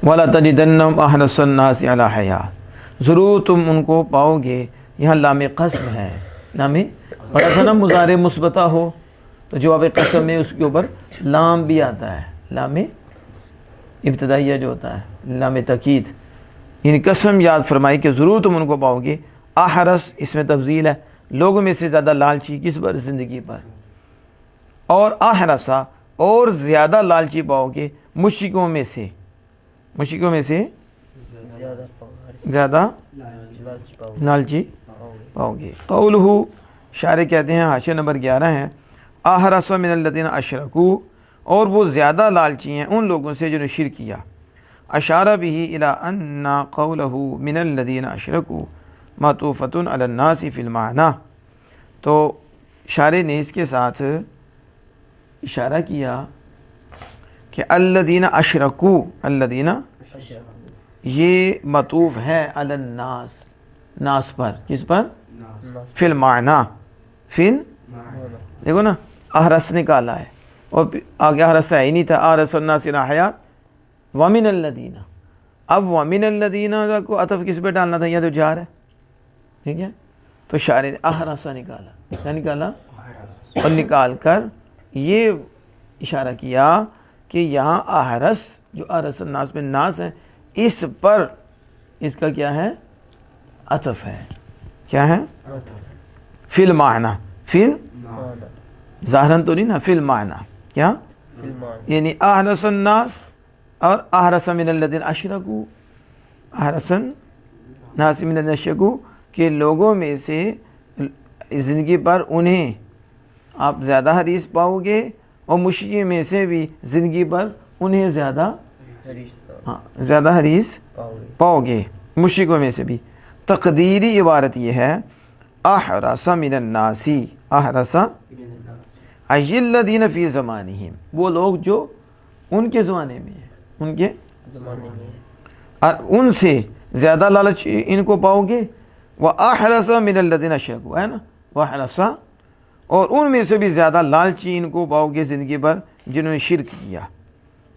وَلَا تَجِدَنَّهُمْ أَحْرَصَ النَّاسِ عَلَىٰ حَيَاةٍ، ضرور تم ان کو پاؤ گے، یہاں لام قسم ہے، لام اور ایسا نا مضارع مثبتہ ہو تو جواب قسم میں اس کے اوپر لام بھی آتا ہے، لام ابتدائیہ جو ہوتا ہے لام تاکید، یعنی قسم یاد فرمائی کہ ضرور تم ان کو پاؤ گے، احرص اس میں تفضیل ہے، لوگوں میں سے زیادہ لالچی کس پر؟ زندگی پر، اور احرصا اور زیادہ لالچی پاؤ گے مشرکوں میں سے، مشرکوں میں سے زیادہ لالچی پاؤ گے۔ قولہ، شارح کہتے ہیں حاشیہ نمبر 11 ہے، احرص من الذین اشرکوا، اور وہ زیادہ لالچی ہیں ان لوگوں سے جنہوں نے شرک کیا، اشارہ به الی ان قولہ من الذین اشرکوا معطوفۃ علی الناس فی المعنی، تو شارح نے اس کے ساتھ اشارہ کیا کہ الذین اشرکوا، الذین یہ معطوف ہے علی الناس، ناس پر، کس پر؟ فی المعنی، فی دیکھو نا احرص نکالا ہے اور آگے احرص ہے ہی نہیں تھا، احرص الناس علی حیات ومن الذین، اب ومن الذین کو عطف کس پہ ڈالنا تھا؟ یہ تو جار ہے، ٹھیک ہے، تو شارح نے احرص نکالا، کیا نکالا؟ اور نکال کر یہ اشارہ کیا کہ یہاں احرص جو احرص الناس میں ناس ہے اس پر اس کا کیا ہے؟ عطف ہے، کیا ہے؟ فی المعنی، فی ظاہراً تو نہیں نا، فی المعنی، کیا؟ یعنی احرص الناس اور احرص من الذین اشرکوا، احرص الناس من الذین اشرکوا کہ لوگوں میں سے زندگی پر انہیں آپ زیادہ حریص پاؤ گے، اور مشرکین میں سے بھی زندگی پر انہیں زیادہ حریص پاؤ گے، مشرکوں میں سے بھی۔ تقدیری عبارت یہ ہے احرص من الناس، احرص ای الذین فی زمانہم، وہ لوگ جو ان کے زمانے میں ہیں، ان کے ان سے زیادہ لالچ ان کو پاؤ گے، وَأَحْرَصَ مِنَ الَّذِينَ اشرکوا، ہے نا، وَأَحْرَصَ اور ان میں سے بھی زیادہ لالچی ان کو پاؤ گے زندگی پر جنہوں نے شرک کیا۔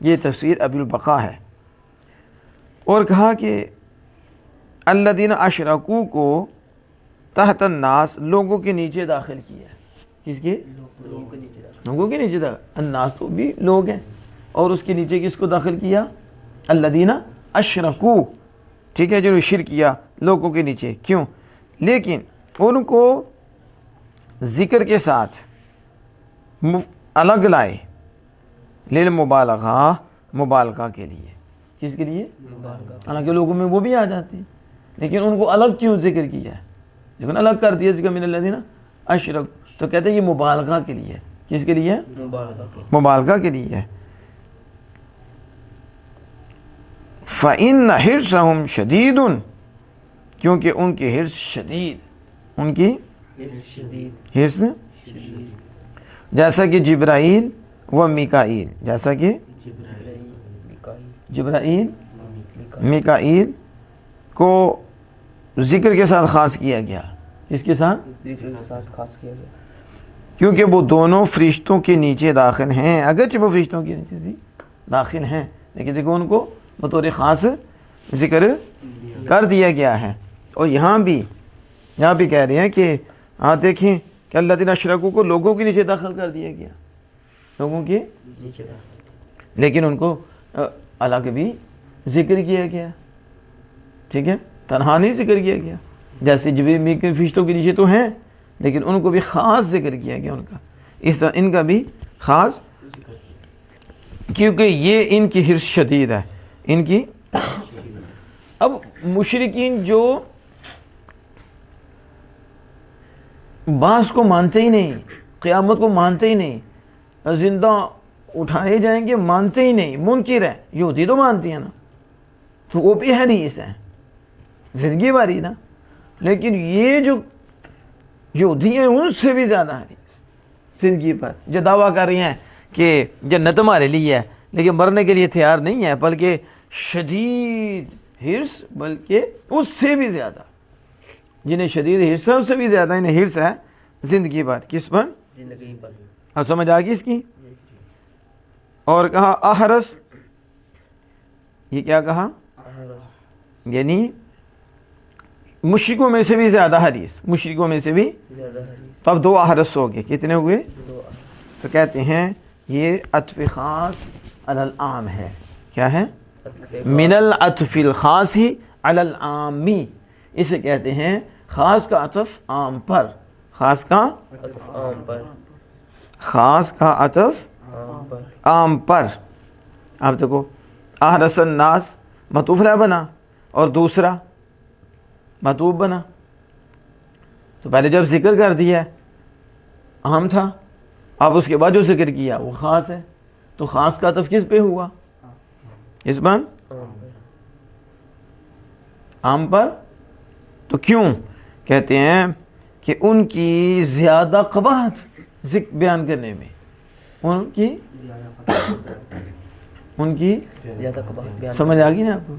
یہ تفسیر ابی البقاء ہے۔ اور کہا کہ الذین اشرکوا کو تحت الناس، لوگوں کے نیچے داخل کیا ہے، کس کے؟ لوگوں کے نیچے داخل، الناس تو بھی لوگ ہیں، اور اس کے نیچے کس کو داخل کیا؟ الذین اشرکوا، ٹھیک ہے، جنہوں نے شرک کیا لوگوں کے نیچے، کیوں؟ لیکن ان کو ذکر کے ساتھ الگ لائے، للمبالغہ، مبالغہ کے لیے، کس کے لیے؟ حالانکہ لوگوں میں وہ بھی آ جاتے ہیں، لیکن ان کو الگ کیوں ذکر کیا ہے؟ لیکن الگ کر دیا ذکر من الذین اشرکوا، تو کہتے ہیں یہ مبالغہ کے لیے، کس کے لیے؟ مبالغہ کے لیے۔ فَإِنَّ حِرْصَهُمْ شَدِيدٌ، کیونکہ ان کی حرص شدید، ان کی حرص جیسا کہ جبرائیل و میکائیل، جیسا کہ جبرائیل میکائیل کو ذکر کے ساتھ خاص کیا گیا، اس کے ساتھ خاص کیا گیا کیونکہ وہ دونوں فرشتوں کے نیچے داخل ہیں، اگرچہ وہ فرشتوں کے نیچے داخل ہیں لیکن دیکھو ان کو بطور خاص ذکر کر دیا گیا ہے۔ اور یہاں بھی کہہ رہے ہیں کہ ہاں دیکھیں کہ الذین اشرکوا کو لوگوں کے نیچے داخل کر دیا گیا، لوگوں کے لیکن ان کو الگ بھی ذکر کیا گیا، ٹھیک ہے، تنہا نہیں ذکر کیا گیا، جیسے جبریل میکائیل فرشتوں کے نیچے تو ہیں لیکن ان کو بھی خاص ذکر کیا گیا، ان کا اس طرح ان کا بھی خاص، کیونکہ یہ ان کی حرص شدید ہے، ان کی۔ اب مشرکین جو بعث کو مانتے ہی نہیں، قیامت کو مانتے ہی نہیں، زندہ اٹھائے جائیں گے مانتے ہی نہیں، منکر ہیں، یہودی تو مانتی ہیں نا، تو وہ بھی حریص ہیں زندگی بھری نا، لیکن یہ جو یہودی ہیں ان سے بھی زیادہ حریص زندگی پر، جو دعویٰ کر رہی ہیں کہ جنت ہمارے لیے ہے لیکن مرنے کے لیے تیار نہیں ہے، بلکہ شدید حرص، بلکہ اس سے بھی زیادہ، جنہیں شدید حرص ہے اس سے بھی زیادہ انہیں حرص ہے زندگی پر، کس پر؟ زندگی پر۔ اب سمجھ آ گئی اس کی؟ اور کہا احرص، یہ کیا کہا؟ احرص یعنی مشرکوں میں سے بھی زیادہ حریص، مشرکوں میں سے بھی. زیادہ حریص. تو اب 2 احرص ہو گئے، کتنے ہوئے؟ 2 تو کہتے ہیں یہ عطف خاص علی العام ہے. کیا ہے؟ من العطف الخاص علی العام، اسے کہتے ہیں خاص کا عطف عام پر، خاص کا عطف عام پر. خاص کا عطف عام پر. عام پر. اب دیکھو احرص الناس معطوف علیہ بنا اور دوسرا معطوف بنا. تو پہلے جب ذکر کر دیا عام تھا، اب اس کے بعد جو ذکر کیا وہ خاص ہے. تو خاص کا عطف کس پہ ہوا؟ اس پر عام پر. عام پر. تو کیوں؟ کہتے ہیں کہ ان کی زیادہ قباحت ذکر بیان کرنے میں، ان کی زیادہ قباحت بیان. سمجھ آ گئی نا آپ کو؟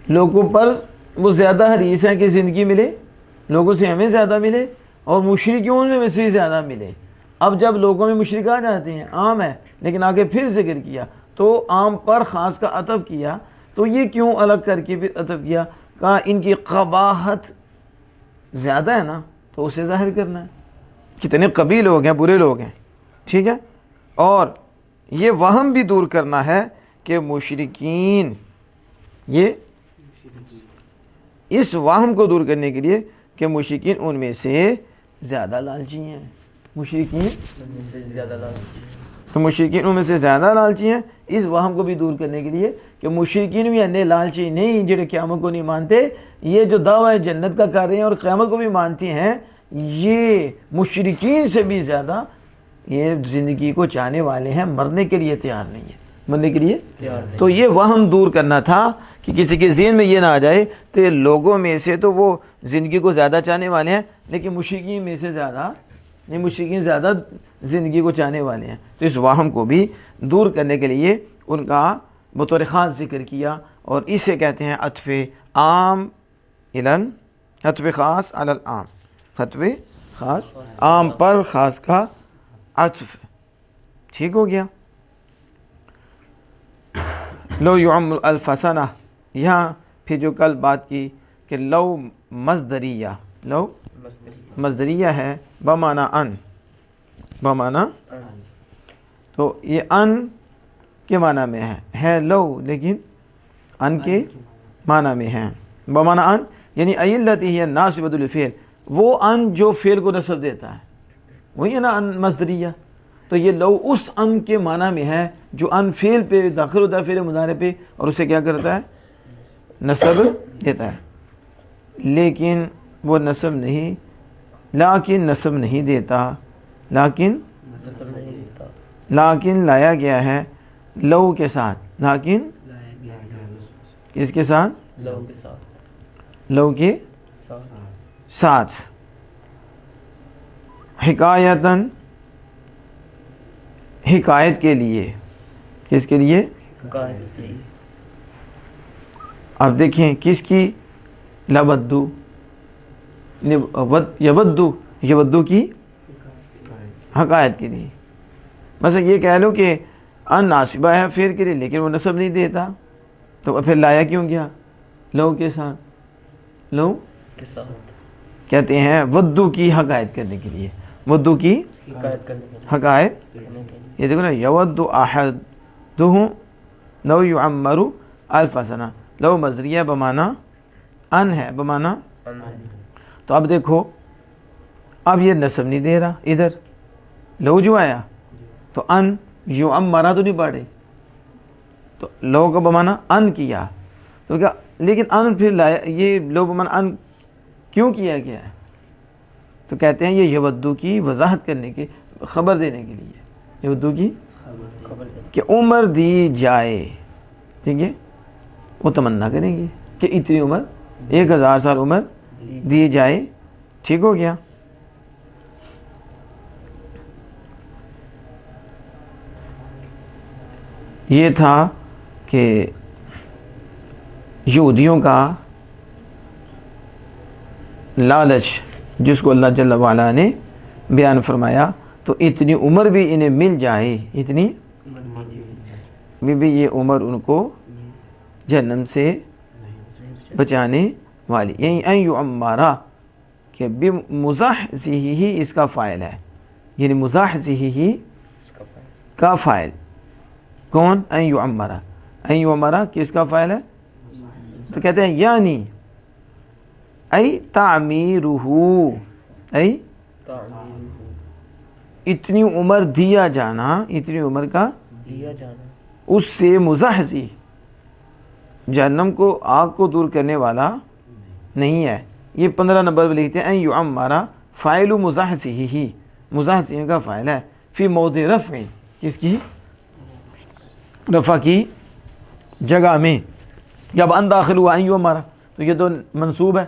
لوگوں پر وہ زیادہ حریص ہیں کہ زندگی ملے، لوگوں سے ہمیں زیادہ ملے، اور مشرکوں میں سے زیادہ ملے. اب جب لوگوں میں مشرک آ جاتے ہیں، عام ہے لیکن آگے پھر ذکر کیا تو عام پر خاص کا عطف کیا. تو یہ کیوں الگ کر کے پھر عطف کیا؟ کہا ان کی قباحت زیادہ ہے نا، تو اسے ظاہر کرنا ہے. کتنے قبیح لوگ ہیں، برے لوگ ہیں. ٹھیک ہے. اور یہ وہم بھی دور کرنا ہے کہ مشرکین، یہ اس وہم کو دور کرنے کے لیے کہ مشرکین ان میں سے زیادہ لالچی ہیں. مشرکین ان میں سے زیادہ لالچی. تو مشرکین ان میں سے زیادہ لالچی ہیں. اس وہم کو بھی دور کرنے کے لیے کہ مشرکین بھی انہیں لالچی نہیں، جنہیں قیامت کو نہیں مانتے، یہ جو دعوی جنت کا کر رہے ہیں اور قیامت کو بھی مانتی ہیں، یہ مشرکین سے بھی زیادہ یہ زندگی کو چاہنے والے ہیں، مرنے کے لیے تیار نہیں ہے، مرنے کے لیے تیار نہیں. تو یہ وہم دور کرنا تھا کہ کسی کے ذہن میں یہ نہ آ جائے تو یہ لوگوں میں سے تو وہ زندگی کو زیادہ چاہنے والے ہیں، لیکن مشرکین میں سے زیادہ نہیں، مشرکین زیادہ زندگی کو چاہنے والے ہیں. تو اس وہم کو بھی دور کرنے کے لیے ان کا بطور خاص ذکر کیا، اور اسے کہتے ہیں عطف عام الن، عطف خاص علی العام، عطف خاص عام پر خاص کا عطف. ٹھیک ہو گیا. لو یعم الف سنہ، یہاں پھر جو کل بات کی کہ لو مصدریہ، لو مصدریہ ہے بمعنی ان، بمعنی تو یہ ان کے معنی میں ہے لو، لیکن ان کے معنی میں ہے بمعنی ان، یعنی ای التی ہے ناصبۃ للفعل، وہ ان جو فعل کو نصب دیتا ہے، وہی ہے نا ان مصدریہ. تو یہ لو اس ان کے معنی میں ہے جو ان فعل پہ داخل ہوتا ہے، فعل مضارع پہ، اور اسے کیا کرتا ہے؟ نصب دیتا ہے. لیکن وہ نصب نہیں، لیکن نصب نہیں دیتا، لیکن نصب نہیں دیتا. لیکن لایا گیا ہے لو کے ساتھ. لیکن کس کے ساتھ؟ لو کے ساتھ. لو کے ساتھ. حکایتاً، حکایت کے لیے. کس کے لیے؟ حکایت کی. اب دیکھیں کس کی؟ لبدو، یبدو، یبدو کی حکایت کے لیے. مثلا یہ کہہ لو کہ ان ناصبہ ہے فعل کے لیے، لیکن وہ نصب نہیں دیتا، تو پھر لایا کیوں گیا لو کے ساتھ؟ لو کے ساتھ کہتے ہیں ودو کی حکایت کرنے کے لیے، ودو کی حکایت کرنے کے لیے. حکایت. کرنے کے لیے. یہ دیکھو نا، یود احدہم لو یعمر الف سنہ، لو مصدریہ بمعنی ان ہے، بمعنی. تو اب دیکھو، اب یہ نصب نہیں دے رہا، ادھر لو جو آیا تو ان یعمرہ تو نہیں پڑھ رہی، تو لو کا بمعنی ان کیا، تو کیا، لیکن ان پھر لایا، یہ لو بمعنی ان کیوں کیا گیا ہے؟ تو کہتے ہیں یہ یودو کی وضاحت کرنے کے، خبر دینے کے لیے، یودو کی خبر دے. کہ عمر دی جائے. ٹھیک ہے، وہ تمنا کریں گے کہ اتنی عمر، 1000 سال عمر دی جائے. ٹھیک ہو گیا. یہ تھا کہ یہودیوں کا لالچ جس کو اللہ جل وعلا نے بیان فرمایا. تو اتنی عمر بھی انہیں مل جائے، اتنی بھی یہ عمر ان کو جہنم سے بچانے والی، یعنی ان یعمرہ کہ بمزحزحہ اس کا فاعل ہے، یعنی مزحزحہ اس کا فائدہ کا فاعل کون؟ ان یعمرہ، ان یعمرہ کس کا فاعل ہے؟ تو کہتے ہیں یعنی ای تعمیرہ، ای تعمیرہ اتنی عمر دیا جانا، اتنی عمر کا دیا جانا، اس سے مزحزح جہنم کو آگ کو دور کرنے والا نہیں ہے۔ یہ 15 نمبر پہ لکھتے ہیں ان یعمرہ فاعل مزحزحہ، مزحزح کا فاعل ہے، فی موضع رفع کس کی؟ رفع کی جگہ میں۔ جب ان داخل ہوا ان یعمرہ تو یہ تو منصوب ہے،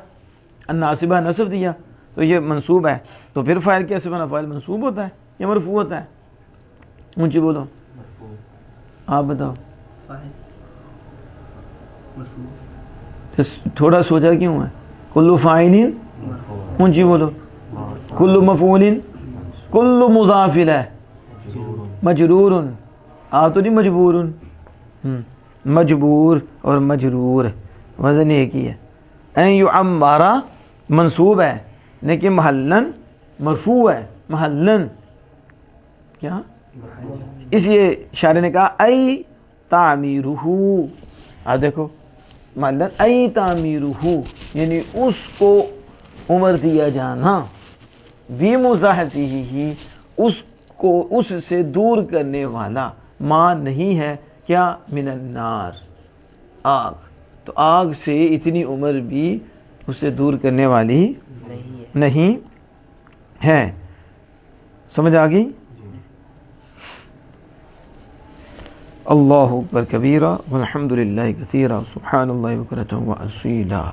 ان ناصبہ نصب دیا تو یہ منصوب ہے، تو پھر فاعل کیسے بنا؟ فاعل منصوب ہوتا ہے یا مرفوع ہوتا ہے؟ اونچی بولو، آپ بتاؤ، فاعل مرفوع تو تھوڑا سوچا کیوں ہے؟ کل فاعل، اونچی بولو، کل مفعول، کل مضاف ہے، مجرور، آپ تو نہیں مجبور، مجبور اور مجرور وزن ایک ہی ہے۔ ان یعمرہ منصوب ہے لیکن محلن مرفوع ہے، محلن کیا؟ اس لیے شاعر نے کہا ای تعمیرہ، آپ دیکھو محلن ای تعمیرہ یعنی اس کو عمر دیا جانا، بمزحزحہ اس کو اس سے دور کرنے والا، ماں نہیں ہے کیا؟ من النار آگ، تو آگ سے اتنی عمر بھی اس سے دور کرنے والی نہیں ہے۔ نہیں ہے۔ سمجھ آ گئی؟ اللہ اکبر کبیرہ والحمد للہ کثیرہ سبحان اللہ بکرۃ و اصیلا۔